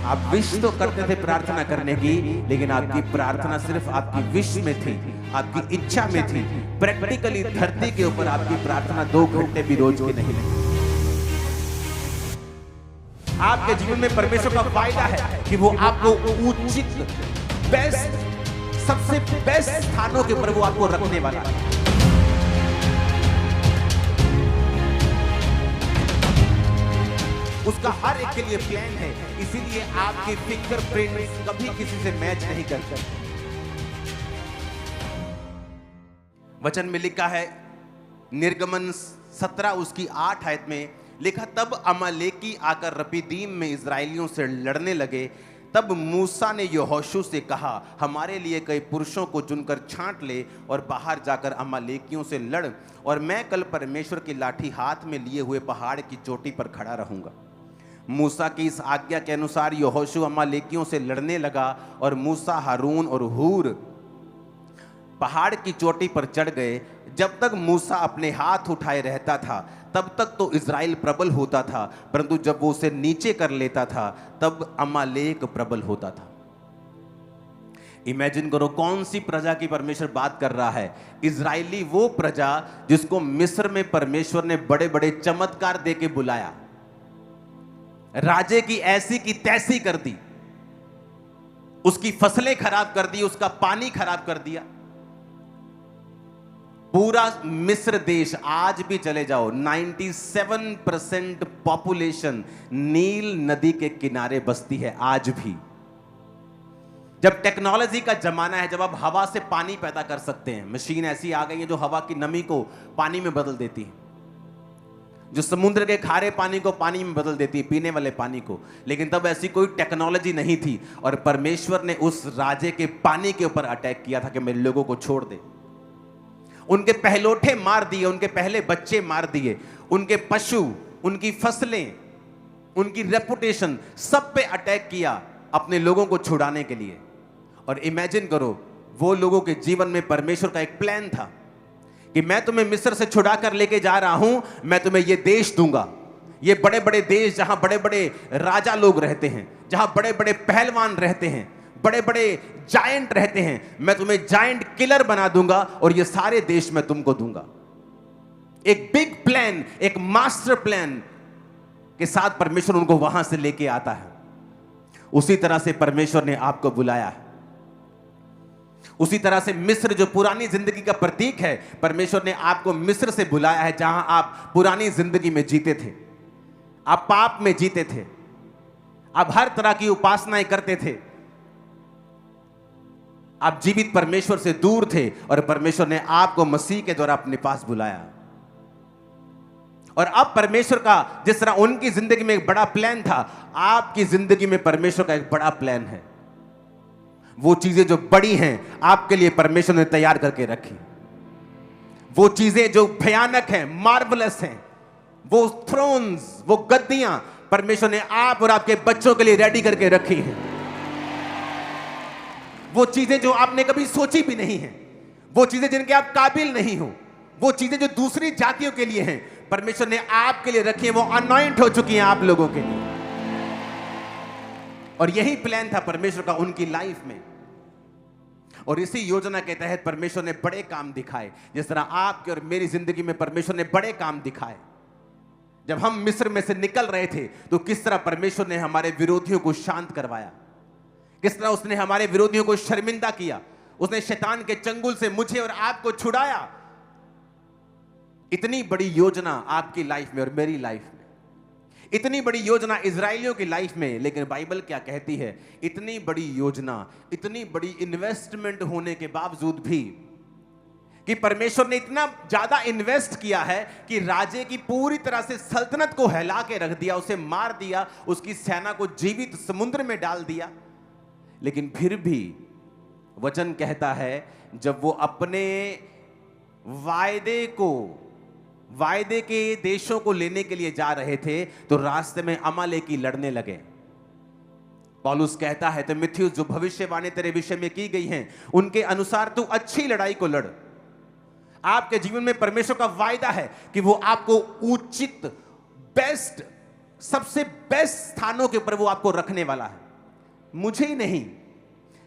आप विश तो करते थे प्रार्थना करने की, लेकिन आपकी प्रार्थना सिर्फ आपकी विश में थी, आपकी इच्छा में थी। प्रैक्टिकली धरती के ऊपर आपकी प्रार्थना 2 घंटे भी रोज की नहीं लगी। आपके जीवन में परमेश्वर का वायदा है कि वो आपको उचित, बेस्ट, सबसे बेस्ट स्थानों के ऊपर वो आपको रखने वाला है। उसका हर एक के लिए प्लान है, इसीलिए आपके फिंगरप्रिंट्स कभी किसी से मैच नहीं कर सकते। वचन में लिखा है, निर्गमन 17 उसकी 8 आयत में लिखा, तब अमालेकी आकर रपीदीम में इजराइलियों से लड़ने लगे। तब मूसा ने यहोशू से कहा, हमारे लिए कई पुरुषों को चुनकर छांट ले और बाहर जाकर अमालेकियों से लड़, और मैं कल परमेश्वर की लाठी हाथ में लिए हुए पहाड़ की चोटी पर खड़ा रहूंगा। मूसा की इस आज्ञा के अनुसार यहोशू अमालेकियों से लड़ने लगा, और मूसा, हारून और हूर पहाड़ की चोटी पर चढ़ गए। जब तक मूसा अपने हाथ उठाए रहता था तब तक तो इज़राइल प्रबल होता था, परंतु जब वो उसे नीचे कर लेता था तब अमालेक प्रबल होता था। इमेजिन करो कौन सी प्रजा की परमेश्वर बात कर रहा है। इज़राइली वो प्रजा जिसको मिस्र में परमेश्वर ने बड़े बड़े चमत्कार दे के बुलाया, राजे की ऐसी की तैसी कर दी, उसकी फसलें खराब कर दी, उसका पानी खराब कर दिया। पूरा मिस्र देश, आज भी चले जाओ, 97% पॉपुलेशन नील नदी के किनारे बसती है आज भी। जब टेक्नोलॉजी का जमाना है, जब आप हवा से पानी पैदा कर सकते हैं, मशीन ऐसी आ गई है जो हवा की नमी को पानी में बदल देती है, जो समुद्र के खारे पानी को पानी में बदल देती है, पीने वाले पानी को। लेकिन तब ऐसी कोई टेक्नोलॉजी नहीं थी, और परमेश्वर ने उस राजे के पानी के ऊपर अटैक किया था कि मेरे लोगों को छोड़ दे। उनके पहलोठे मार दिए, उनके पहले बच्चे मार दिए, उनके पशु, उनकी फसलें, उनकी रेपुटेशन, सब पे अटैक किया अपने लोगों को छुड़ाने के लिए। और इमेजिन करो, वो लोगों के जीवन में परमेश्वर का एक प्लान था कि मैं तुम्हें मिस्र से छुड़ा कर लेके जा रहा हूं, मैं तुम्हें ये देश दूंगा, ये बड़े बड़े देश जहां बड़े बड़े राजा लोग रहते हैं, जहां बड़े बड़े पहलवान रहते हैं, बड़े बड़े जायंट रहते हैं, मैं तुम्हें जायंट किलर बना दूंगा और ये सारे देश मैं तुमको दूंगा। एक बिग प्लान, एक मास्टर प्लान के साथ परमेश्वर उनको वहां से लेके आता है। उसी तरह से परमेश्वर ने आपको बुलाया है। उसी तरह से मिस्र जो पुरानी जिंदगी का प्रतीक है, परमेश्वर ने आपको मिस्र से बुलाया है, जहां आप पुरानी जिंदगी में जीते थे, आप पाप में जीते थे, आप हर तरह की उपासनाएं करते थे, आप जीवित परमेश्वर से दूर थे, और परमेश्वर ने आपको मसीह के द्वारा अपने पास बुलाया। और अब परमेश्वर का जिस तरह उनकी जिंदगी में एक बड़ा प्लान था, आपकी जिंदगी में परमेश्वर का एक बड़ा प्लान है। वो चीजें जो बड़ी हैं आपके लिए परमेश्वर ने तैयार करके रखी। वो चीजें जो भयानक हैं, मार्वलस हैं, वो थ्रोन्स, वो गद्दियां परमेश्वर ने आप और आपके बच्चों के लिए रेडी करके रखी हैं। वो चीजें जो आपने कभी सोची भी नहीं है, वो चीजें जिनके आप काबिल नहीं हो, वो चीजें जो दूसरी जातियों के लिए हैं, परमेश्वर ने आपके लिए रखी है। वो अनॉइंट हो चुकी हैं आप लोगों के लिए। और यही प्लान था परमेश्वर का उनकी लाइफ में। और इसी योजना के तहत परमेश्वर ने बड़े काम दिखाए, जिस तरह आपके और मेरी जिंदगी में परमेश्वर ने बड़े काम दिखाए। जब हम मिस्र में से निकल रहे थे तो किस तरह परमेश्वर ने हमारे विरोधियों को शांत करवाया, किस तरह उसने हमारे विरोधियों को शर्मिंदा किया, उसने शैतान के चंगुल से मुझे और आपको छुड़ाया। इतनी बड़ी योजना आपकी लाइफ में और मेरी लाइफ में, इतनी बड़ी योजना इजराइलियों की लाइफ में। लेकिन बाइबल क्या कहती है, इतनी बड़ी योजना, इतनी बड़ी इन्वेस्टमेंट होने के बावजूद भी, कि परमेश्वर ने इतना ज्यादा इन्वेस्ट किया है कि राजे की पूरी तरह से सल्तनत को हिला के रख दिया, उसे मार दिया, उसकी सेना को जीवित समुद्र में डाल दिया। लेकिन फिर भी वचन कहता है, जब वो अपने वायदे के देशों को लेने के लिए जा रहे थे तो रास्ते में अमालेकी लड़ने लगे। पौलुस कहता है, तीमुथियुस, जो भविष्यवाणी तेरे विषय में की गई हैं उनके अनुसार तू अच्छी लड़ाई को लड़। आपके जीवन में परमेश्वर का वायदा है कि वो आपको उचित, बेस्ट, सबसे बेस्ट स्थानों के ऊपर वो आपको रखने वाला है। मुझे ही नहीं।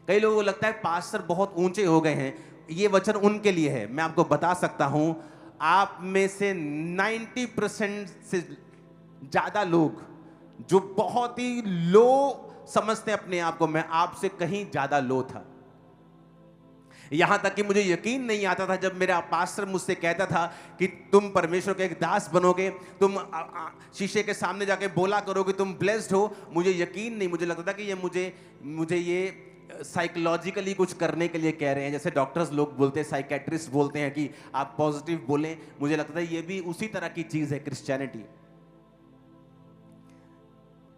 कई लोगों को लगता है पास्टर बहुत ऊंचे हो गए हैं, ये वचन उनके लिए है। मैं आपको बता सकता हूं, आप में से 90% से ज्यादा लोग जो बहुत ही लो समझते हैं अपने आप को, मैं आपसे कहीं ज्यादा लो था। यहां तक कि मुझे यकीन नहीं आता था जब मेरा पास्टर मुझसे कहता था कि तुम परमेश्वर के एक दास बनोगे, तुम शीशे के सामने जाके बोला करोगे तुम ब्लेस्ड हो। मुझे यकीन नहीं, मुझे लगता था कि ये मुझे ये साइकोलॉजिकली कुछ करने के लिए कह रहे हैं। जैसे डॉक्टर्स लोग बोलते हैं, साइकेट्रिस्ट बोलते हैं कि आप पॉजिटिव बोलें, मुझे लगता था ये भी उसी तरह की चीज है क्रिश्चियनिटी।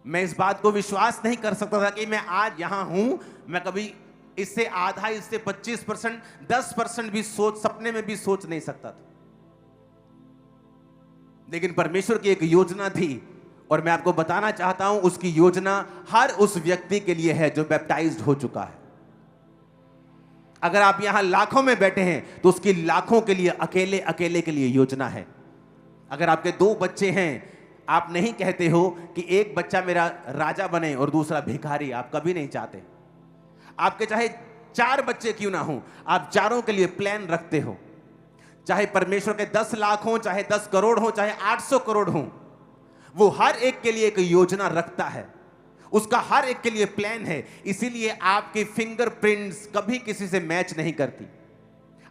मैं इस बात को विश्वास नहीं कर सकता था कि मैं आज यहां हूं। मैं कभी इससे आधा, इससे 25%, 10% भी सपने में भी सोच नहीं सकता था। लेकिन परमेश्वर की एक योजना थी और मैं आपको बताना चाहता हूं, उसकी योजना हर उस व्यक्ति के लिए है जो बैप्टाइज्ड हो चुका है। अगर आप यहां लाखों में बैठे हैं तो उसकी लाखों के लिए, अकेले अकेले के लिए योजना है। अगर आपके 2 बच्चे हैं, आप नहीं कहते हो कि एक बच्चा मेरा राजा बने और दूसरा भिखारी, आप कभी नहीं चाहते। आपके चाहे 4 बच्चे क्यों ना हो, आप चारों के लिए प्लान रखते हो। चाहे परमेश्वर के 10 लाख हो, चाहे 10 करोड़ हो, चाहे 800 करोड़ हो, वो हर एक के लिए एक योजना रखता है। उसका हर एक के लिए प्लान है। इसीलिए आपकी फिंगरप्रिंट्स कभी किसी से मैच नहीं करती।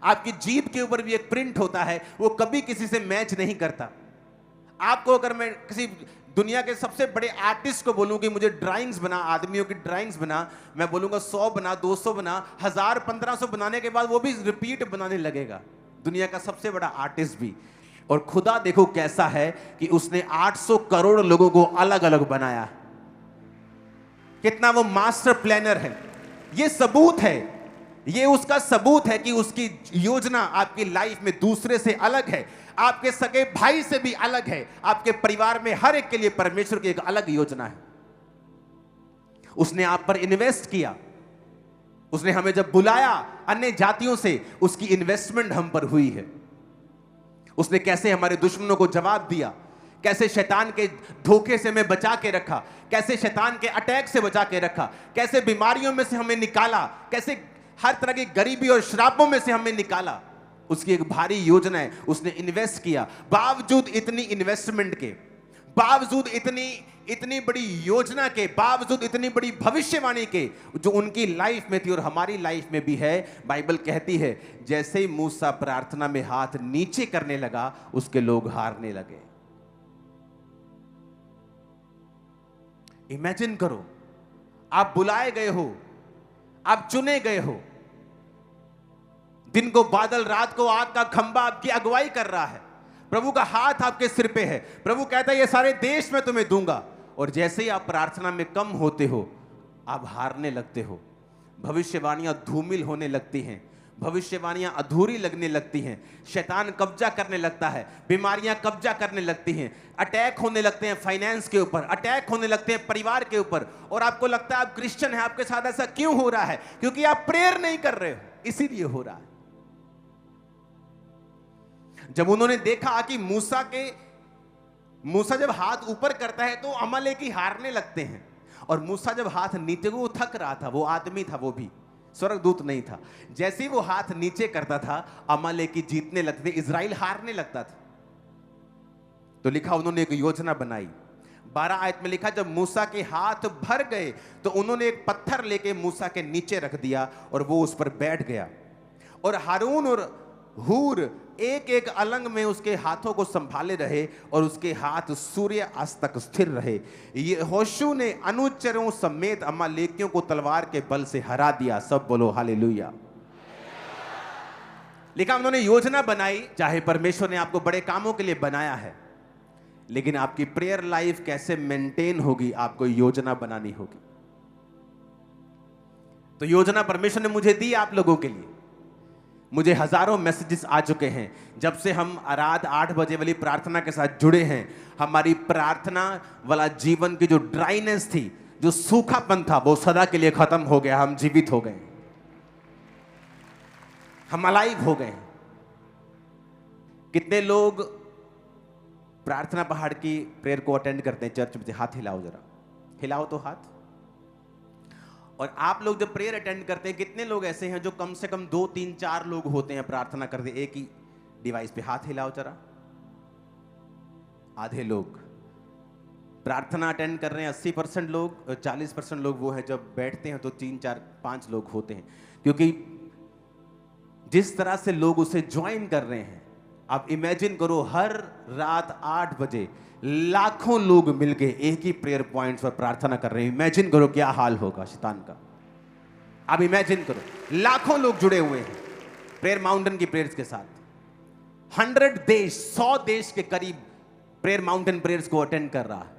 आपकी जीभ के ऊपर भी एक प्रिंट होता है, वो कभी किसी से मैच नहीं करता। आपको अगर मैं किसी दुनिया के सबसे बड़े आर्टिस्ट को बोलूं कि मुझे ड्राइंग्स बना, आदमियों की ड्राइंग्स बना, मैं बोलूंगा 100 बना, 200 बना, 1000, 1500 बनाने के बाद वो भी रिपीट बनाने लगेगा, दुनिया का सबसे बड़ा आर्टिस्ट भी। और खुदा देखो कैसा है कि उसने 800 करोड़ लोगों को अलग अलग बनाया। कितना वो मास्टर प्लानर है। ये सबूत है, ये उसका सबूत है कि उसकी योजना आपकी लाइफ में दूसरे से अलग है, आपके सगे भाई से भी अलग है। आपके परिवार में हर एक के लिए परमेश्वर की एक अलग योजना है। उसने आप पर इन्वेस्ट किया। उसने हमें जब बुलाया अन्य जातियों से, उसकी इन्वेस्टमेंट हम पर हुई है। उसने कैसे हमारे दुश्मनों को जवाब दिया, कैसे शैतान के धोखे से हमें बचा के रखा, कैसे शैतान के अटैक से बचा के रखा, कैसे बीमारियों में से हमें निकाला, कैसे हर तरह की गरीबी और श्रापों में से हमें निकाला। उसकी एक भारी योजना है। उसने इन्वेस्ट किया। बावजूद इतनी इन्वेस्टमेंट के, बावजूद इतनी बड़ी योजना के, बावजूद इतनी बड़ी भविष्यवाणी के जो उनकी लाइफ में थी और हमारी लाइफ में भी है, बाइबल कहती है जैसे ही मूसा प्रार्थना में हाथ नीचे करने लगा, उसके लोग हारने लगे। इमेजिन करो, आप बुलाए गए हो, आप चुने गए हो। दिन को बादल, रात को आग का खंबा आपकी अगुवाई कर रहा है। प्रभु का हाथ आपके सिर पे है। प्रभु कहता है ये सारे देश में तुम्हें दूंगा। और जैसे ही आप प्रार्थना में कम होते हो, आप हारने लगते हो। भविष्यवाणियां धूमिल होने लगती हैं, भविष्यवाणियां अधूरी लगने लगती हैं, शैतान कब्जा करने लगता है, बीमारियां कब्जा करने लगती हैं, अटैक होने लगते हैं फाइनेंस के ऊपर, अटैक होने लगते हैं परिवार के ऊपर। और आपको लगता है आप क्रिश्चियन हैं, आपके साथ ऐसा क्यों हो रहा है? क्योंकि आप प्रेयर नहीं कर रहे हो, इसीलिए हो रहा है। जब उन्होंने देखा कि मूसा जब हाथ ऊपर करता है तो अमालेकी हारने लगते हैं, और मूसा जब हाथ नीचे, वो थक रहा था, वो आदमी था, वो भी स्वर्गदूत नहीं था। जैसे ही वो हाथ नीचे करता था, अमालेकी जीतने लगते थे, इजराइल हारने लगता था। तो लिखा उन्होंने एक योजना बनाई। 12 आयत में लिखा जब मूसा के हाथ भर गए तो उन्होंने एक पत्थर लेके मूसा के नीचे रख दिया और वो उस पर बैठ गया। और हारून और हूर एक एक अलंग में उसके हाथों को संभाले रहे और उसके हाथ सूर्य अस्त तक स्थिर रहे। यहोशू ने अनुचरों समेत अमालेकियों को तलवार के बल से हरा दिया। सब बोलो हालेलुया। लिखा उन्होंने योजना बनाई। चाहे परमेश्वर ने आपको बड़े कामों के लिए बनाया है, लेकिन आपकी प्रेयर लाइफ कैसे मेंटेन होगी, आपको योजना बनानी होगी। तो योजना परमेश्वर ने मुझे दी आप लोगों के लिए। मुझे हजारों मैसेजेस आ चुके हैं जब से हम रात 8 बजे वाली प्रार्थना के साथ जुड़े हैं। हमारी प्रार्थना वाला जीवन की जो ड्राइनेस थी, जो सूखापन था, वो सदा के लिए खत्म हो गया। हम जीवित हो गए, हम अलाइव हो गए। कितने लोग प्रार्थना पहाड़ की प्रेयर को अटेंड करते हैं चर्च में? हाथ हिलाओ जरा, हिलाओ तो हाथ। और आप लोग जब प्रेयर अटेंड करते हैं, कितने लोग ऐसे हैं जो कम से कम 2 3 4 लोग होते हैं प्रार्थना करते? एक ही डिवाइस पे हाथ हिलाओ जरा। आधे लोग प्रार्थना अटेंड कर रहे हैं, 80% लोग, 40% लोग वो है जब बैठते हैं तो 3 4 5 लोग होते हैं। क्योंकि जिस तरह से लोग उसे ज्वाइन कर रहे हैं, आप इमेजिन करो हर रात 8 बजे लाखों लोग मिलके एक ही प्रेयर पॉइंट्स पर प्रार्थना कर रहे हैं। इमेजिन करो क्या हाल होगा शैतान का। आप इमेजिन करो, लाखों लोग जुड़े हुए हैं प्रेयर माउंटेन की प्रेयर्स के साथ। 100 देश, 100 देश के करीब प्रेयर माउंटेन प्रेयर्स को अटेंड कर रहा है,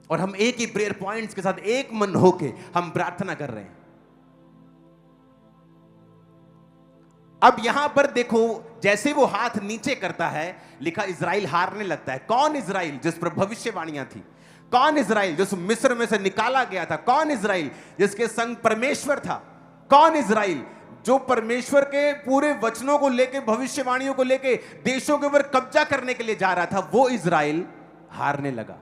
और हम एक ही प्रेयर पॉइंट्स के साथ एक मन होके हम प्रार्थना कर रहे हैं। अब यहां पर देखो, जैसे वो हाथ नीचे करता है, लिखा इजराइल हारने लगता है। कौन इजराइल? जिस पर भविष्यवाणियां थी। कौन इजराइल? जिस मिस्र में से निकाला गया था। कौन इजराइल? जिसके संग परमेश्वर था। कौन इजराइल? जो परमेश्वर के पूरे वचनों को लेके, भविष्यवाणियों को लेके देशों के ऊपर कब्जा करने के लिए जा रहा था, वो इजराइल हारने लगा।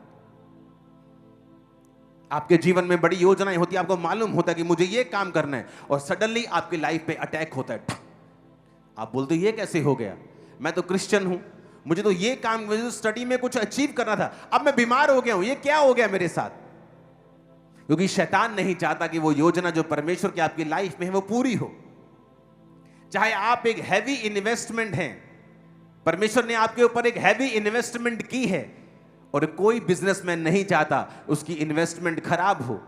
आपके जीवन में बड़ी योजनाएं होती है, आपको मालूम होता है कि मुझे ये काम करना है, और सडनली आपकी लाइफ पे अटैक होता है। आप बोलते ये कैसे हो गया? मैं तो क्रिश्चियन हूं, मुझे तो ये काम, मुझे तो स्टडी में कुछ अचीव करना था, अब मैं बीमार हो गया हूं, ये क्या हो गया मेरे साथ? क्योंकि शैतान नहीं चाहता कि वो योजना जो परमेश्वर की आपकी लाइफ में है वो पूरी हो। चाहे आप एक हैवी इन्वेस्टमेंट है, परमेश्वर ने आपके ऊपर एक हैवी इन्वेस्टमेंट की है, और कोई बिजनेसमैन नहीं चाहता उसकी इन्वेस्टमेंट खराब हो।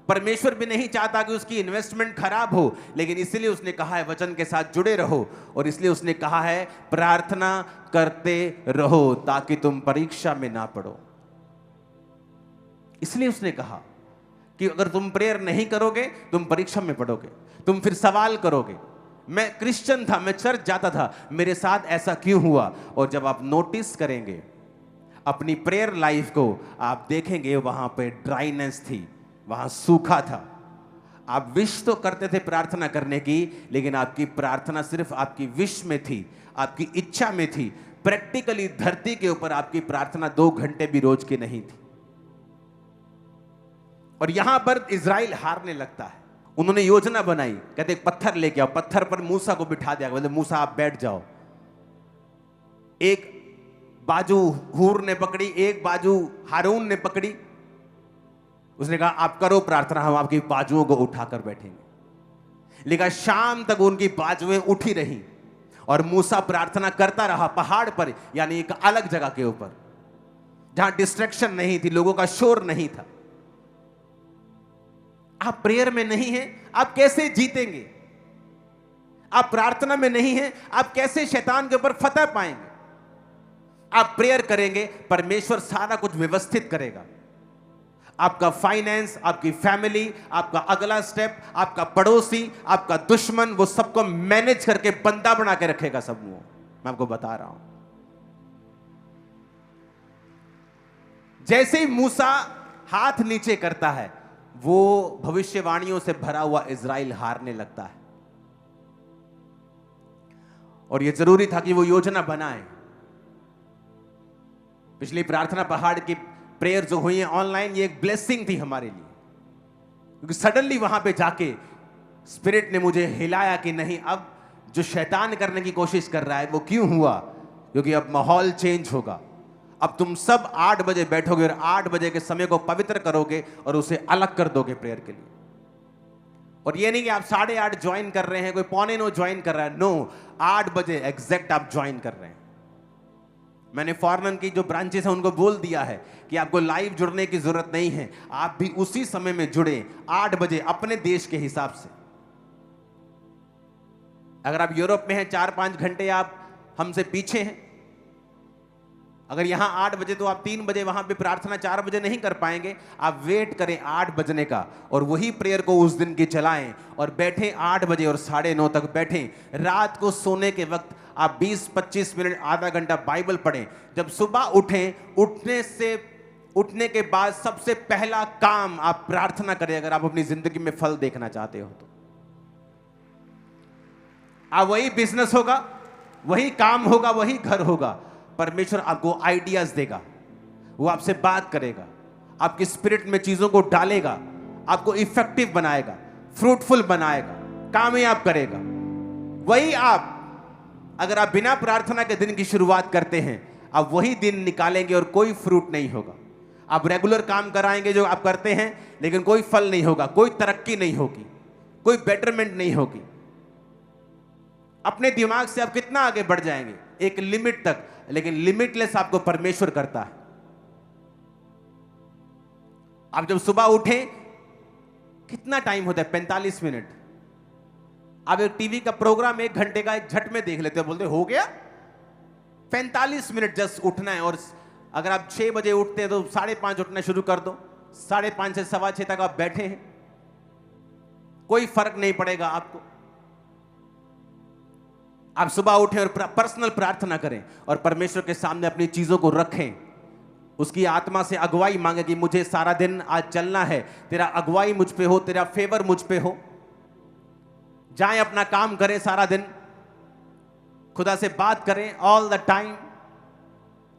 परमेश्वर भी नहीं चाहता कि उसकी इन्वेस्टमेंट खराब हो, लेकिन इसलिए उसने कहा है वचन के साथ जुड़े रहो, और इसलिए उसने कहा है प्रार्थना करते रहो ताकि तुम परीक्षा में ना पड़ो। इसलिए उसने कहा कि अगर तुम प्रेयर नहीं करोगे तुम परीक्षा में पड़ोगे, तुम फिर सवाल करोगे, मैं क्रिश्चियन था, मैं चर्च जाता था, मेरे साथ ऐसा क्यों हुआ? और जब आप नोटिस करेंगे अपनी प्रेयर लाइफ को, आप देखेंगे वहां पे ड्राइनेस थी, वहां सूखा था। आप विश तो करते थे प्रार्थना करने की, लेकिन आपकी प्रार्थना सिर्फ आपकी विश में थी, आपकी इच्छा में थी। प्रैक्टिकली धरती के ऊपर आपकी प्रार्थना 2 घंटे भी रोज की नहीं थी। और यहां पर इजराइल हारने लगता है। उन्होंने योजना बनाई, कहते पत्थर लेके आओ, पत्थर पर मूसा को बिठा दिया, बोले मूसा आप बैठ जाओ। एक बाजू हूर ने पकड़ी, एक बाजू हारून ने पकड़ी। उसने कहा आप करो प्रार्थना, हम आपकी बाजुओं को उठाकर बैठेंगे। लेकिन शाम तक उनकी बाजुएं उठी रही, और मूसा प्रार्थना करता रहा पहाड़ पर, यानी एक अलग जगह के ऊपर जहां डिस्ट्रैक्शन नहीं थी, लोगों का शोर नहीं था। आप प्रेयर में नहीं हैं, आप कैसे जीतेंगे? आप प्रार्थना में नहीं हैं, आप कैसे शैतान के ऊपर फतह पाएंगे? आप प्रेयर करेंगे, परमेश्वर सारा कुछ व्यवस्थित करेगा। आपका फाइनेंस, आपकी फैमिली, आपका अगला स्टेप, आपका पड़ोसी, आपका दुश्मन, वो सबको मैनेज करके बंदा बना के रखेगा सब। वो मैं आपको बता रहा हूं। जैसे ही मूसा हाथ नीचे करता है, वो भविष्यवाणियों से भरा हुआ इजराइल हारने लगता है। और यह जरूरी था कि वो योजना बनाए। पिछली प्रार्थना पहाड़ की प्रेयर जो हुई है ऑनलाइन, ये एक ब्लेसिंग थी हमारे लिए, क्योंकि सडनली वहां पे जाके स्पिरिट ने मुझे हिलाया कि नहीं, अब जो शैतान करने की कोशिश कर रहा है वो क्यों हुआ? क्योंकि अब माहौल चेंज होगा। अब तुम सब 8 बजे बैठोगे और 8 बजे के समय को पवित्र करोगे और उसे अलग कर दोगे प्रेयर के लिए। और ये नहीं कि आप 8:30 ज्वाइन कर रहे हैं, कोई 8:45 ज्वाइन कर रहा है। नो, 8 बजे एग्जैक्ट आप ज्वाइन कर रहे हैं। मैंने फॉरेन की जो ब्रांचेस हैं उनको बोल दिया है कि आपको लाइव जुड़ने की जरूरत नहीं है, आप भी उसी समय में जुड़े 8 बजे अपने देश के हिसाब से। अगर आप यूरोप में हैं 4-5 घंटे आप हमसे पीछे हैं। अगर यहां 8 बजे तो आप 3 बजे वहां पे प्रार्थना 4 बजे नहीं कर पाएंगे। आप वेट करें 8 बजने का और वही प्रेयर को उस दिन की चलाएं और बैठें 8 बजे और 9:30 तक बैठें। रात को सोने के वक्त आप 20-25 मिनट आधा घंटा बाइबल पढ़ें। जब सुबह उठें, उठने के बाद सबसे पहला काम आप प्रार्थना करें। अगर आप अपनी जिंदगी में फल देखना चाहते हो तो आप वही बिजनेस होगा, वही काम होगा, वही घर होगा। परमेश्वर आपको आइडियाज देगा, वो आपसे बात करेगा, आपकी स्पिरिट में चीजों को डालेगा, आपको इफेक्टिव बनाएगा, फ्रूटफुल बनाएगा, कामयाब करेगा। वही आप, अगर आप बिना प्रार्थना के दिन की शुरुआत करते हैं, आप वही दिन निकालेंगे और कोई फ्रूट नहीं होगा। आप रेगुलर काम कराएंगे जो आप करते हैं, लेकिन कोई फल नहीं होगा, कोई तरक्की नहीं होगी, कोई बेटरमेंट नहीं होगी। अपने दिमाग से आप कितना आगे बढ़ जाएंगे, एक लिमिट तक, लेकिन लिमिटलेस आपको परमेश्वर करता है। आप जब सुबह उठें, कितना टाइम होता है? 45 मिनट। आप एक टीवी का प्रोग्राम 1 घंटे का एक झट में देख लेते हो, बोलते हो गया। 45 मिनट जस्ट उठना है। और अगर आप 6 बजे उठते हैं तो 5:30 उठना शुरू कर दो। 5:30 से 6:15 तक आप बैठे हैं, कोई फर्क नहीं पड़ेगा आपको। आप सुबह उठें और पर्सनल प्रार्थना करें और परमेश्वर के सामने अपनी चीजों को रखें। उसकी आत्मा से अगुवाई मांगे कि मुझे सारा दिन आज चलना है, तेरा अगुवाई मुझ पे हो, तेरा फेवर मुझ पे हो। जाएं, अपना काम करें, सारा दिन खुदा से बात करें ऑल द टाइम,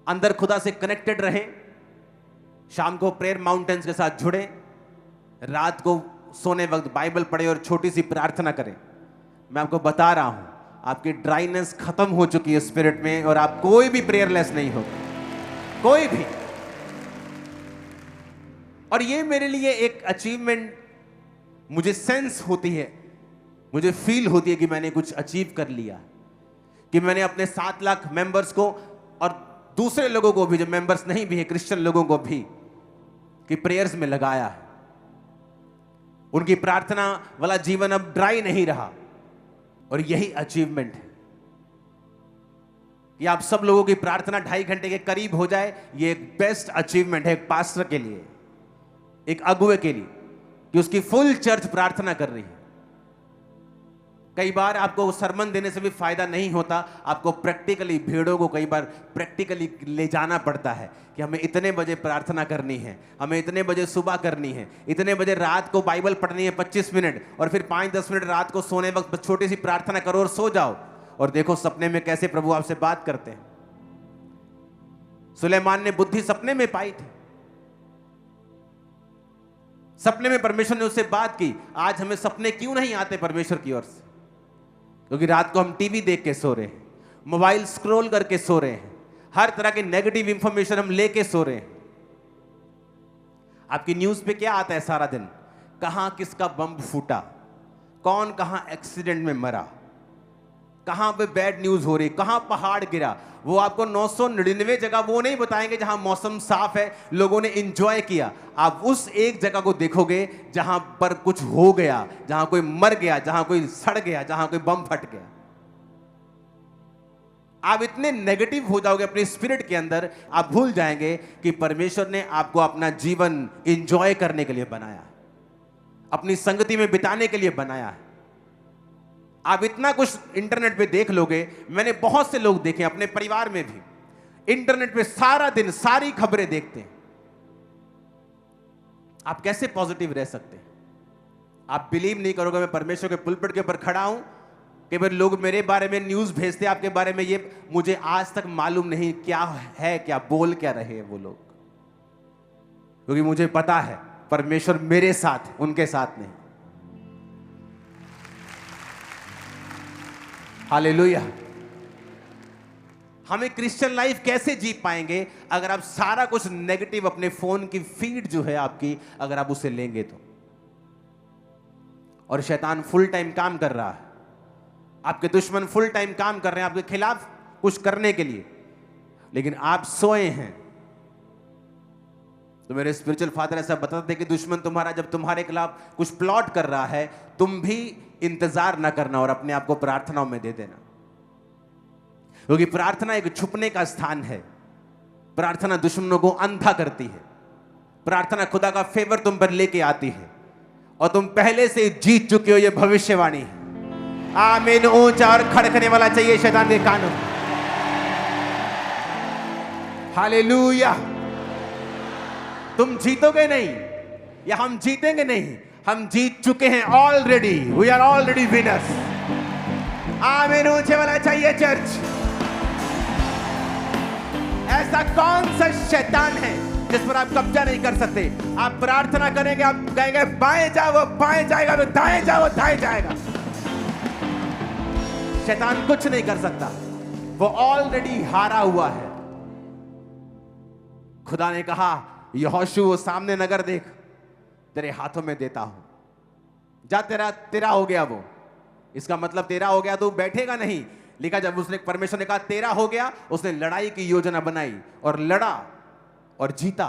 अंदर खुदा से कनेक्टेड रहें। शाम को प्रेयर माउंटेन्स के साथ जुड़ें, रात को सोने वक्त बाइबल पढ़ें और छोटी सी प्रार्थना करें। मैं आपको बता रहा हूं, आपकी ड्राइनेस खत्म हो चुकी है स्पिरिट में, और आप कोई भी प्रेयरलेस नहीं हो, कोई भी। और ये मेरे लिए एक अचीवमेंट, मुझे सेंस होती है, मुझे फील होती है कि मैंने कुछ अचीव कर लिया, कि मैंने अपने 7 लाख मेंबर्स को और दूसरे लोगों को भी, जो मेंबर्स नहीं भी है, क्रिश्चियन लोगों को भी, कि प्रेयर्स में लगाया है। उनकी प्रार्थना वाला जीवन अब ड्राई नहीं रहा। और यही अचीवमेंट है कि आप सब लोगों की प्रार्थना 2.5 घंटे के करीब हो जाए। ये एक बेस्ट अचीवमेंट है एक पास्टर के लिए, एक अगुवे के लिए, कि उसकी फुल चर्च प्रार्थना कर रही है। कई बार आपको सरमन देने से भी फायदा नहीं होता, आपको प्रैक्टिकली, भीड़ों को कई बार प्रैक्टिकली ले जाना पड़ता है कि हमें इतने बजे प्रार्थना करनी है, हमें इतने बजे सुबह करनी है, इतने बजे रात को बाइबल पढ़नी है 25 मिनट, और फिर 5-10 मिनट रात को सोने वक्त छोटी सी प्रार्थना करो और सो जाओ। और देखो सपने में कैसे प्रभु आपसे बात करते हैं। सुलेमान ने बुद्धि सपने में पाई थी, सपने में परमेश्वर ने उससे बात की। आज हमें सपने क्यों नहीं आते परमेश्वर की ओर से? क्योंकि रात को हम टीवी देख के सो रहे हैं, मोबाइल स्क्रॉल करके सो रहे हैं, हर तरह की नेगेटिव इंफॉर्मेशन हम लेके सो रहे हैं। आपकी न्यूज पे क्या आता है सारा दिन? कहां किसका बम फूटा, कौन कहां एक्सीडेंट में मरा, कहां पे बैड न्यूज हो रही, कहां पहाड़ गिरा। वो आपको 999 जगह वो नहीं बताएंगे जहां मौसम साफ है, लोगों ने एंजॉय किया। आप उस एक जगह को देखोगे जहां पर कुछ हो गया, जहां कोई मर गया, जहां कोई सड़ गया, जहां कोई बम फट गया। आप इतने नेगेटिव हो जाओगे अपने स्पिरिट के अंदर, आप भूल जाएंगे कि परमेश्वर ने आपको अपना जीवन एंजॉय करने के लिए बनाया, अपनी संगति में बिताने के लिए बनाया है। आप इतना कुछ इंटरनेट पे देख लोगे, मैंने बहुत से लोग देखे अपने परिवार में भी, इंटरनेट पे सारा दिन सारी खबरें देखते हैं। आप कैसे पॉजिटिव रह सकते हैं? आप बिलीव नहीं करोगे, मैं परमेश्वर के पुलपिट के ऊपर खड़ा हूं, कई बार लोग मेरे बारे में न्यूज भेजते हैं आपके बारे में, ये मुझे आज तक मालूम नहीं क्या है, क्या बोल क्या रहे हैं वो लोग, क्योंकि मुझे पता है परमेश्वर मेरे साथ, उनके साथ नहीं। हालेलुया। हमें क्रिश्चियन लाइफ कैसे जी पाएंगे अगर आप सारा कुछ नेगेटिव, अपने फोन की फीड जो है आपकी, अगर आप उसे लेंगे तो। और शैतान फुल टाइम काम कर रहा है, आपके दुश्मन फुल टाइम काम कर रहे हैं आपके खिलाफ कुछ करने के लिए, लेकिन आप सोए हैं। तो मेरे स्पिरिचुअल फादर ऐसा बताते कि दुश्मन तुम्हारा जब तुम्हारे खिलाफ कुछ प्लॉट कर रहा है, तुम भी इंतजार ना करना और अपने आप को प्रार्थनाओं में दे देना, क्योंकि प्रार्थना एक छुपने का स्थान है। प्रार्थना दुश्मनों को अंधा करती है, प्रार्थना खुदा का फेवर तुम पर लेके आती है, और तुम पहले से जीत चुके हो, यह भविष्यवाणी है। आमीन। ऊंचा और खड़कने वाला चाहिए शैतान के कानों। हालेलुया। तुम जीतोगे नहीं या हम जीतेंगे नहीं, हम जीत चुके हैं already. We are already winners. आमीन। ऊंचे वाला चाहिए चर्च। ऐसा कौन सा शैतान है जिस पर आप कब्जा नहीं कर सकते। आप प्रार्थना करेंगे, आप कहेंगे बाएं जाओ वो बाएं जाएगा, तो दाएं जाओ वो दाएं जाएगा। शैतान कुछ नहीं कर सकता, वो ऑलरेडी हारा हुआ है। खुदा ने कहा यहोशू वो सामने नगर देख, तेरे हाथों में देता हूं, जा तेरा हो गया वो। इसका मतलब तेरा हो गया तो बैठेगा नहीं। लिखा जब उसने परमेश्वर ने कहा तेरा हो गया, उसने लड़ाई की योजना बनाई और लड़ा और जीता,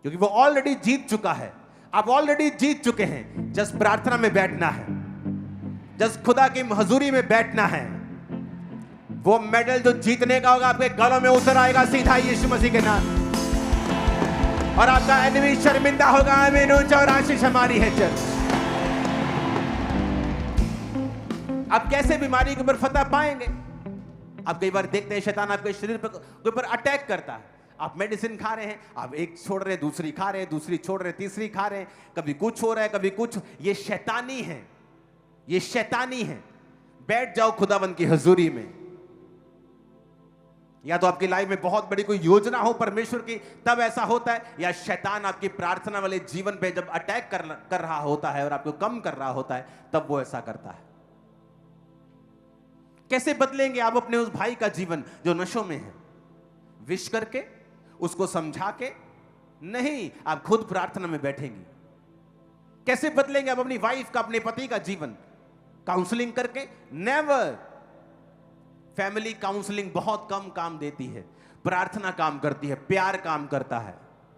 क्योंकि वो ऑलरेडी जीत चुका है। आप ऑलरेडी जीत चुके हैं। जस्ट प्रार्थना में बैठना है, जस्ट खुदा की हजूरी में बैठना है। वो मेडल जो जीतने का होगा आपके गलों में उतर आएगा सीधा यीशु मसीह के नाम, और आपका एनिमी शर्मिंदा होगा। आमीन। ऊंचा और आशीष हमारी है चर्च। आप कैसे बीमारी के ऊपर फतह पाएंगे? आप कई बार देखते हैं शैतान आपके शरीर के ऊपर अटैक करता है। आप मेडिसिन खा रहे हैं, आप एक छोड़ रहे हैं, दूसरी खा रहे हैं, दूसरी छोड़ रहे हैं, तीसरी खा रहे हैं, कभी कुछ हो रहा है, कभी कुछ। ये शैतानी है, ये शैतानी है। बैठ जाओ खुदावंद की हजूरी में। या तो आपकी लाइफ में बहुत बड़ी कोई योजना हो परमेश्वर की, तब ऐसा होता है, या शैतान आपकी प्रार्थना वाले जीवन पे जब अटैक कर रहा होता है और आपको कम कर रहा होता है, तब वो ऐसा करता है। कैसे बदलेंगे आप अपने उस भाई का जीवन जो नशों में है? विश करके, उसको समझा के नहीं, आप खुद प्रार्थना में बैठेंगी। कैसे बदलेंगे आप अपनी वाइफ का, अपने पति का जीवन? काउंसलिंग करके? नेवर। फैमिली काउंसलिंग बहुत कम काम देती है, प्रार्थना काम करती है, प्यार काम करता है,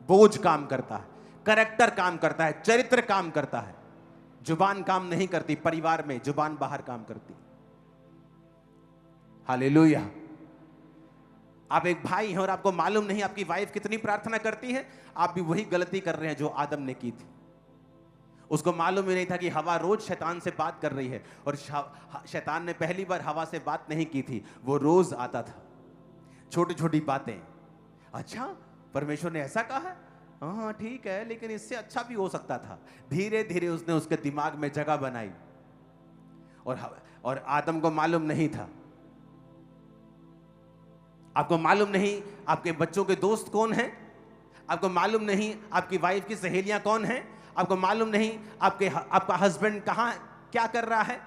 बोझ काम करता है, कैरेक्टर काम करता है, चरित्र काम करता है। जुबान काम नहीं करती परिवार में, जुबान बाहर काम करती। हालेलुया। आप एक भाई हैं और आपको मालूम नहीं आपकी वाइफ कितनी प्रार्थना करती है, आप भी वही गलती कर रहे हैं जो आदम ने की थी। उसको मालूम ही नहीं था कि हवा रोज शैतान से बात कर रही है, और शैतान ने पहली बार हवा से बात नहीं की थी, वो रोज आता था, छोटी छोटी बातें। अच्छा, परमेश्वर ने ऐसा कहा है, हाँ ठीक है, लेकिन इससे अच्छा भी हो सकता था। धीरे धीरे उसने उसके दिमाग में जगह बनाई, और आदम को मालूम नहीं था। आपको मालूम नहीं आपके बच्चों के दोस्त कौन हैं, आपको मालूम नहीं आपकी वाइफ की सहेलियां कौन हैं, आपको मालूम नहीं आपका हस्बैंड कहां क्या कर रहा है।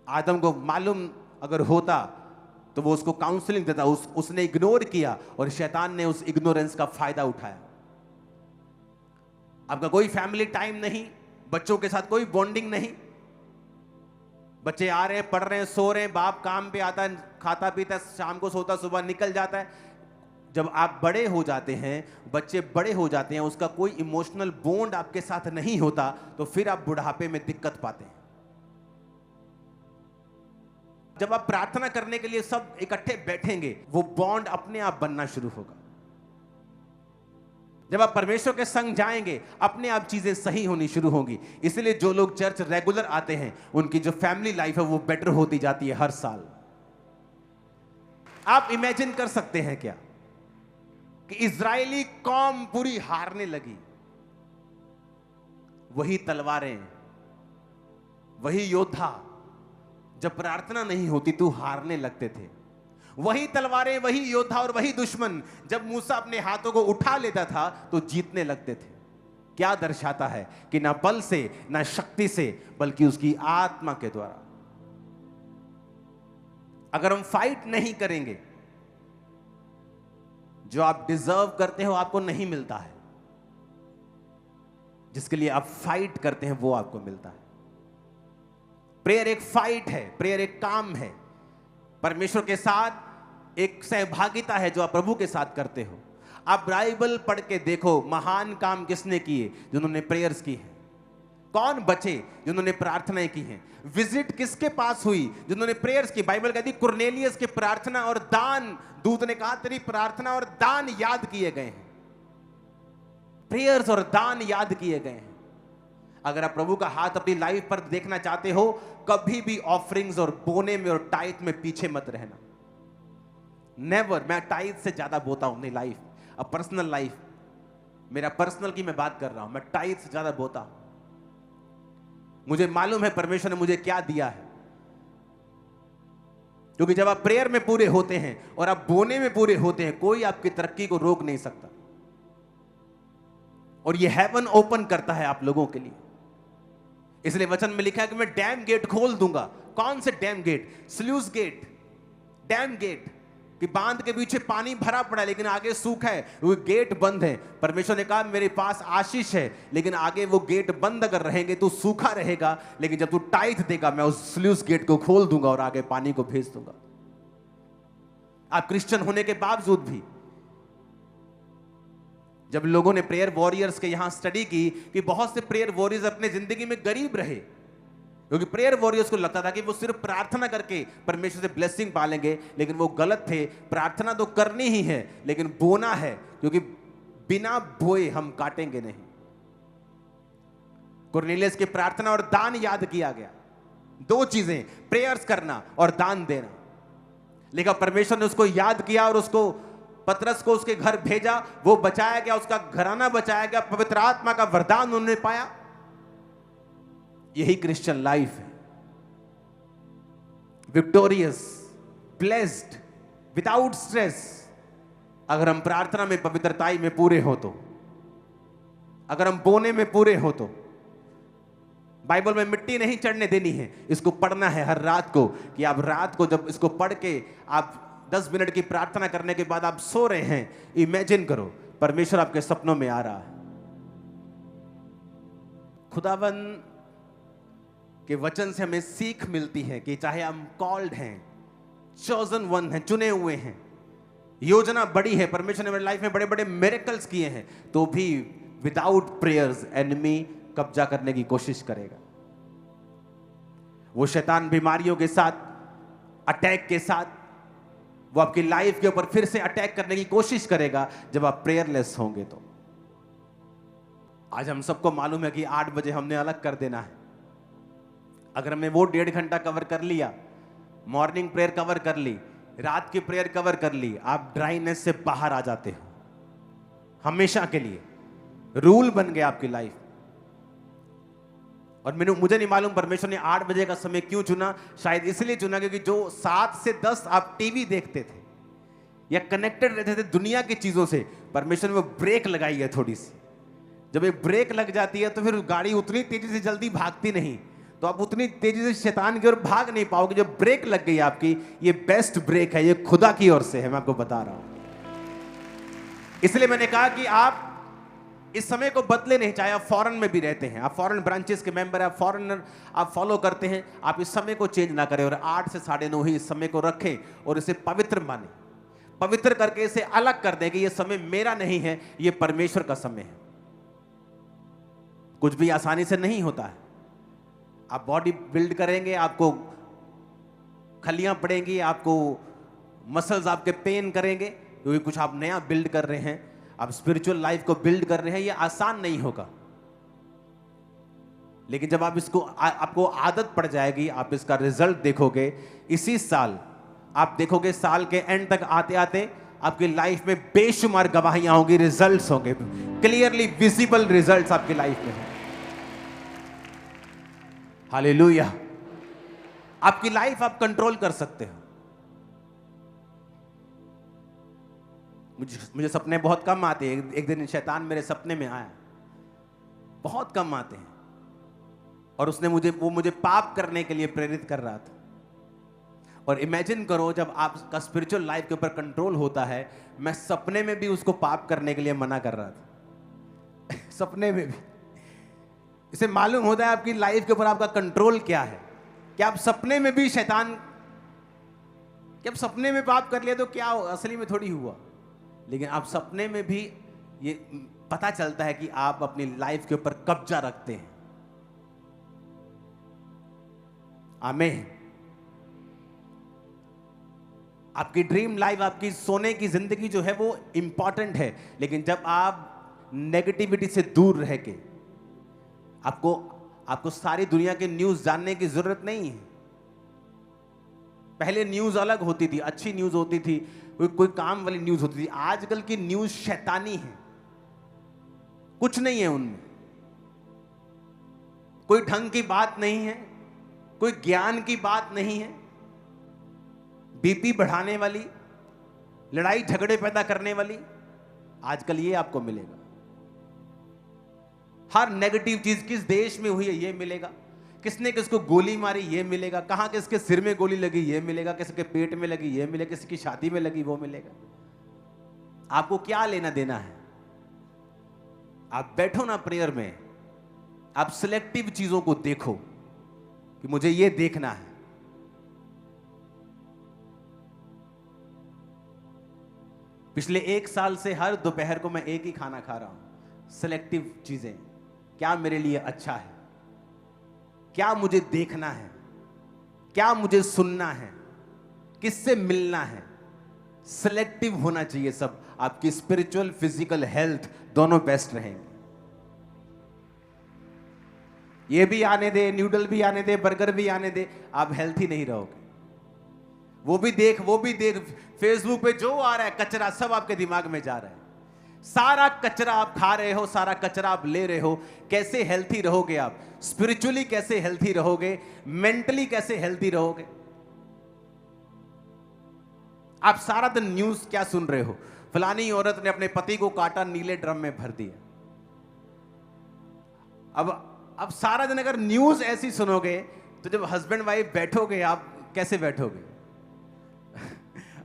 आदम को मालूम अगर होता तो वो उसको काउंसलिंग देता, उसने इग्नोर किया और शैतान ने उस इग्नोरेंस का फायदा उठाया। आपका कोई फैमिली टाइम नहीं, बच्चों के साथ कोई बॉन्डिंग नहीं। बच्चे आ रहे हैं, पढ़ रहे हैं, सो रहे हैं, बाप काम पे आता है, खाता पीता, शाम को सोता, सुबह निकल जाता है। जब आप बड़े हो जाते हैं, बच्चे बड़े हो जाते हैं, उसका कोई इमोशनल बॉन्ड आपके साथ नहीं होता, तो फिर आप बुढ़ापे में दिक्कत पाते हैं। जब आप प्रार्थना करने के लिए सब इकट्ठे बैठेंगे, वो बॉन्ड अपने आप बनना शुरू होगा। जब आप परमेश्वर के संग जाएंगे, अपने आप चीजें सही होनी शुरू होंगी। इसलिए जो लोग चर्च रेगुलर आते हैं, उनकी जो फैमिली लाइफ है वो बेटर होती जाती है हर साल। आप इमेजिन कर सकते हैं क्या कि इजरायली कौम पूरी हारने लगी, वही तलवारें, वही योद्धा, जब प्रार्थना नहीं होती तो हारने लगते थे। वही तलवारें, वही योद्धा और वही दुश्मन, जब मूसा अपने हाथों को उठा लेता था तो जीतने लगते थे। क्या दर्शाता है कि ना बल से, ना शक्ति से, बल्कि उसकी आत्मा के द्वारा। अगर हम फाइट नहीं करेंगे, जो आप डिजर्व करते हो आपको नहीं मिलता है, जिसके लिए आप फाइट करते हैं वो आपको मिलता है। प्रेयर एक फाइट है, प्रेयर एक काम है, परमेश्वर के साथ एक सहभागिता है जो आप प्रभु के साथ करते हो। आप बाइबल पढ़ के देखो, महान काम किसने किए? जिन्होंने प्रेयर्स की है। कौन बचे? जिन्होंने प्रार्थनाएं की हैं। विजिट किसके पास हुई? जिन्होंने प्रेयर्स की। बाइबल कहती है कुरनेलियस की प्रार्थना और दान, दूत ने कहा तेरी प्रार्थना और दान याद किए गए हैं। प्रेयर्स और दान याद किए गए हैं। अगर आप प्रभु का हाथ अपनी लाइफ पर देखना चाहते हो, कभी भी ऑफरिंग्स और बोने में और टाइथ में पीछे मत रहना। नेवर। मैं टाइथ से ज्यादा बोता हूं अपनी लाइफ, अब पर्सनल लाइफ, मेरा पर्सनल की मैं बात कर रहा हूं, मैं टाइथ से ज्यादा बोता हूं। मुझे मालूम है परमेश्वर ने मुझे क्या दिया है। क्योंकि जब आप प्रेयर में पूरे होते हैं और आप बोने में पूरे होते हैं, कोई आपकी तरक्की को रोक नहीं सकता। और ये हेवन ओपन करता है आप लोगों के लिए। इसलिए वचन में लिखा है कि मैं डैम गेट खोल दूंगा। कौन से dam gate? Sluice gate, dam gate, कि बांध के पीछे पानी भरा पड़ा है लेकिन आगे सूखा है, वो गेट बंद है। परमेश्वर ने कहा मेरे पास आशीष है, लेकिन आगे वो गेट बंद अगर रहेंगे तो सूखा रहेगा, लेकिन जब तू टाइट देगा मैं उस स्लूज गेट को खोल दूंगा और आगे पानी को भेज दूंगा। आप क्रिश्चियन होने के बावजूद भी, जब लोगों ने प्रेयर वॉरियर्स के यहां स्टडी की कि बहुत से प्रेयर वॉरियर्स अपने जिंदगी में गरीब रहे, क्योंकि प्रेयर वॉरियर्स को लगता था कि वो सिर्फ प्रार्थना करके परमेश्वर से ब्लेसिंग पालेंगे, लेकिन वो गलत थे। प्रार्थना तो करनी ही है, लेकिन बोना है, क्योंकि बिना बोए हम काटेंगे नहीं। कुरनेलियस की प्रार्थना और दान याद किया गया, दो चीजें, प्रेयर्स करना और दान देना। लेकिन परमेश्वर ने उसको याद किया और उसको, पतरस को उसके घर भेजा, वो बचाया गया, उसका घराना बचाया गया, पवित्र आत्मा का वरदान उन्होंने पाया। यही क्रिश्चियन लाइफ है, विक्टोरियस, ब्लेस्ड, विदाउट स्ट्रेस। अगर हम प्रार्थना में, पवित्रताई में पूरे हो तो, अगर हम बोने में पूरे हो तो। बाइबल में मिट्टी नहीं चढ़ने देनी है, इसको पढ़ना है हर रात को, कि आप रात को जब इसको पढ़ के आप 10 मिनट की प्रार्थना करने के बाद आप सो रहे हैं, इमेजिन करो परमेश्वर आपके सपनों में आ रहा है। खुदावन के वचन से हमें सीख मिलती है कि चाहे हम कॉल्ड हैं, चोजन वन हैं, चुने हुए हैं, योजना बड़ी है, परमेश्वर ने मेरी लाइफ में बड़े बड़े मिरेकल्स किए हैं, तो भी विदाउट प्रेयर्स एनिमी कब्जा करने की कोशिश करेगा। वो शैतान बीमारियों के साथ, अटैक के साथ, वो आपकी लाइफ के ऊपर फिर से अटैक करने की कोशिश करेगा जब आप प्रेयरलेस होंगे। तो आज हम सबको मालूम है कि 8 बजे हमने अलग कर देना है। अगर हमने वो 1.5 घंटा कवर कर लिया, मॉर्निंग प्रेयर कवर कर ली, रात की प्रेयर कवर कर ली, आप ड्राइनेस से बाहर आ जाते हो हमेशा के लिए। रूल बन गया आपकी लाइफ। और मुझे नहीं मालूम परमेश्वर ने 8 बजे का समय क्यों चुना। शायद इसलिए चुना क्योंकि जो 7 से 10 आप टीवी देखते थे या कनेक्टेड रहते थे दुनिया की चीजों से, परमेश्वर ने वो ब्रेक लगाई है थोड़ी सी। जब एक ब्रेक लग जाती है तो फिर गाड़ी उतनी तेजी से जल्दी भागती नहीं, तो आप उतनी तेजी से शैतान की ओर भाग नहीं पाओगे। जब ब्रेक लग गई आपकी, ये बेस्ट ब्रेक है, ये खुदा की ओर से है, मैं आपको बता रहा हूं। इसलिए मैंने कहा कि आप इस समय को बदले नहीं, चाहे आप फॉरेन में भी रहते हैं, आप फॉरेन ब्रांचेस के मेंबर हैं, आप फॉरेनर आप फॉलो करते हैं, आप इस समय को चेंज ना करें और 8 से 9:30 ही इस समय को रखें और इसे पवित्र माने, पवित्र करके इसे अलग कर दें कि ये समय मेरा नहीं है, ये परमेश्वर का समय है। कुछ भी आसानी से नहीं होता है। आप बॉडी बिल्ड करेंगे, आपको खलियां पड़ेंगी, आपको मसल्स आपके पेन करेंगे, क्योंकि कुछ आप नया बिल्ड कर रहे हैं, आप स्पिरिचुअल लाइफ को बिल्ड कर रहे हैं। ये आसान नहीं होगा, लेकिन जब आप इसको आपको आदत पड़ जाएगी, आप इसका रिजल्ट देखोगे। इसी साल आप देखोगे, साल के एंड तक आते आते आपकी लाइफ में बेशुमार गवाहियां होंगी, रिजल्ट्स होंगे, क्लियरली विजिबल रिजल्ट्स आपकी लाइफ में हैं। हालेलुया। आपकी लाइफ आप कंट्रोल कर सकते हो। मुझे सपने बहुत कम आते हैं। एक दिन शैतान मेरे सपने में आया, बहुत कम आते हैं, और उसने मुझे पाप करने के लिए प्रेरित कर रहा था। और इमेजिन करो, जब आपका स्पिरिचुअल लाइफ के ऊपर कंट्रोल होता है, मैं सपने में भी उसको पाप करने के लिए मना कर रहा था सपने में भी। इसे मालूम होता है आपकी लाइफ के ऊपर आपका कंट्रोल क्या है, कि आप सपने में भी शैतान, कि आप सपने में पाप कर लिया तो क्या असली में थोड़ी हुआ, लेकिन आप सपने में भी ये पता चलता है कि आप अपनी लाइफ के ऊपर कब्जा रखते हैं। आमीन। आपकी ड्रीम लाइफ, आपकी सोने की जिंदगी जो है वो इंपॉर्टेंट है, लेकिन जब आप नेगेटिविटी से दूर रह के, आपको सारी दुनिया के न्यूज़ जानने की जरूरत नहीं है। पहले न्यूज़ अलग होती थी, अच्छी न्यूज़ होती थी, कोई काम वाली न्यूज़ होती थी। आजकल की न्यूज़ शैतानी है, कुछ नहीं है उनमें, कोई ढंग की बात नहीं है, कोई ज्ञान की बात नहीं है। बीपी बढ़ाने वाली, लड़ाई झगड़े पैदा करने वाली, आजकल ये आपको मिलेगा। हर नेगेटिव चीज किस देश में हुई है ये मिलेगा, किसने किसको गोली मारी ये मिलेगा, कहां किसके सिर में गोली लगी ये मिलेगा, किसी के पेट में लगी ये मिलेगा, किसी की छाती में लगी वो मिलेगा। आपको क्या लेना देना है? आप बैठो ना प्रेयर में, आप सिलेक्टिव चीजों को देखो कि मुझे ये देखना है। पिछले 1 साल से हर दोपहर को मैं एक ही खाना खा रहा हूं। सिलेक्टिव चीजें, क्या मेरे लिए अच्छा है, क्या मुझे देखना है, क्या मुझे सुनना है, किससे मिलना है। सिलेक्टिव होना चाहिए सब। आपकी स्पिरिचुअल फिजिकल हेल्थ दोनों बेस्ट रहेंगे। ये भी आने दे, न्यूडल भी आने दे, बर्गर भी आने दे, आप हेल्थी नहीं रहोगे। वो भी देख, फेसबुक पे जो आ रहा है कचरा सब आपके दिमाग में जा रहा है। सारा कचरा आप खा रहे हो, सारा कचरा आप ले रहे हो। कैसे हेल्थी रहोगे आप? स्पिरिचुअली कैसे हेल्थी रहोगे? मेंटली कैसे हेल्थी रहोगे? आप सारा दिन न्यूज क्या सुन रहे हो? फलानी औरत ने अपने पति को काटा, नीले ड्रम में भर दिया। अब सारा दिन अगर न्यूज ऐसी सुनोगे तो जब हस्बैंड वाइफ बैठोगे आप कैसे बैठोगे?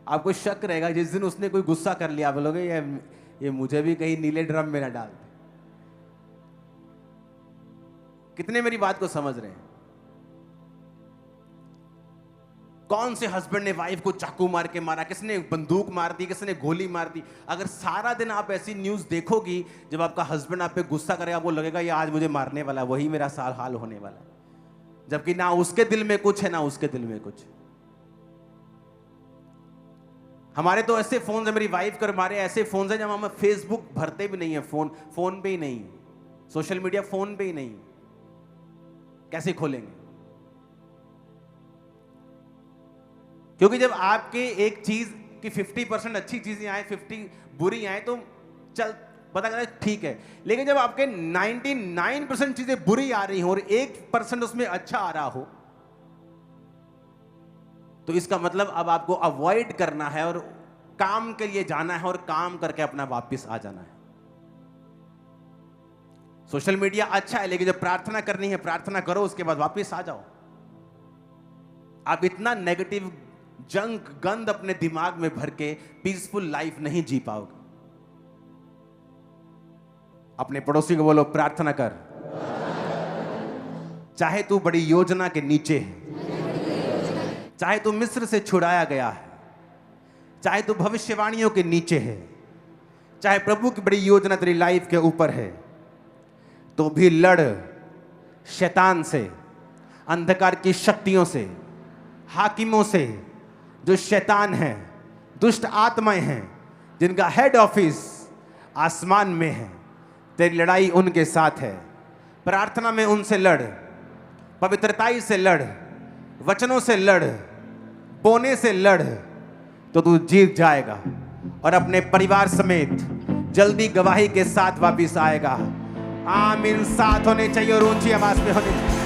आपको शक रहेगा। जिस दिन उसने कोई गुस्सा कर लिया बोलोगे ये मुझे भी कहीं नीले ड्रम में ना डाल दे। कितने मेरी बात को समझ रहे हैं? कौन से हस्बैंड ने वाइफ को चाकू मार के मारा, किसने बंदूक मार दी, किसने गोली मार दी। अगर सारा दिन आप ऐसी न्यूज देखोगी, जब आपका हस्बैंड आप पे गुस्सा करेगा आपको लगेगा ये आज मुझे मारने वाला है, वही मेरा साल हाल होने वाला है। जबकि ना उसके दिल में कुछ है ना उसके दिल में कुछ। हमारे तो ऐसे फोन है, मेरी वाइफ कर मारे ऐसे फोन है जब हम फेसबुक भरते भी नहीं है, फोन पे ही नहीं, सोशल मीडिया फोन पे ही नहीं, कैसे खोलेंगे? क्योंकि जब आपके एक चीज की 50% अच्छी चीजें आए, 50 बुरी आए तो चल पता करना ठीक है। लेकिन जब आपके 99% चीजें बुरी आ रही हो और 1% उसमें अच्छा आ रहा हो, तो इसका मतलब अब आपको अवॉइड करना है और काम के लिए जाना है और काम करके अपना वापस आ जाना है। सोशल मीडिया अच्छा है, लेकिन जब प्रार्थना करनी है प्रार्थना करो, उसके बाद वापस आ जाओ। आप इतना नेगेटिव जंक गंद अपने दिमाग में भर के पीसफुल लाइफ नहीं जी पाओगे। अपने पड़ोसी को बोलो प्रार्थना कर। चाहे तू बड़ी योजना के नीचे है, चाहे तू मिस्र से छुड़ाया गया है, चाहे तू भविष्यवाणियों के नीचे है, चाहे प्रभु की बड़ी योजना तेरी लाइफ के ऊपर है, तो भी लड़ शैतान से, अंधकार की शक्तियों से, हाकिमों से, जो शैतान है, दुष्ट आत्माएं हैं, जिनका हेड ऑफिस आसमान में है। तेरी लड़ाई उनके साथ है। प्रार्थना में उनसे लड़, पवित्रताई से लड़, वचनों से लड़, बोने से लड़, तो तू जीत जाएगा और अपने परिवार समेत जल्दी गवाही के साथ वापिस आएगा। आमीन। साथ होने चाहिए और ऊंची आवाज में होने चाहिए।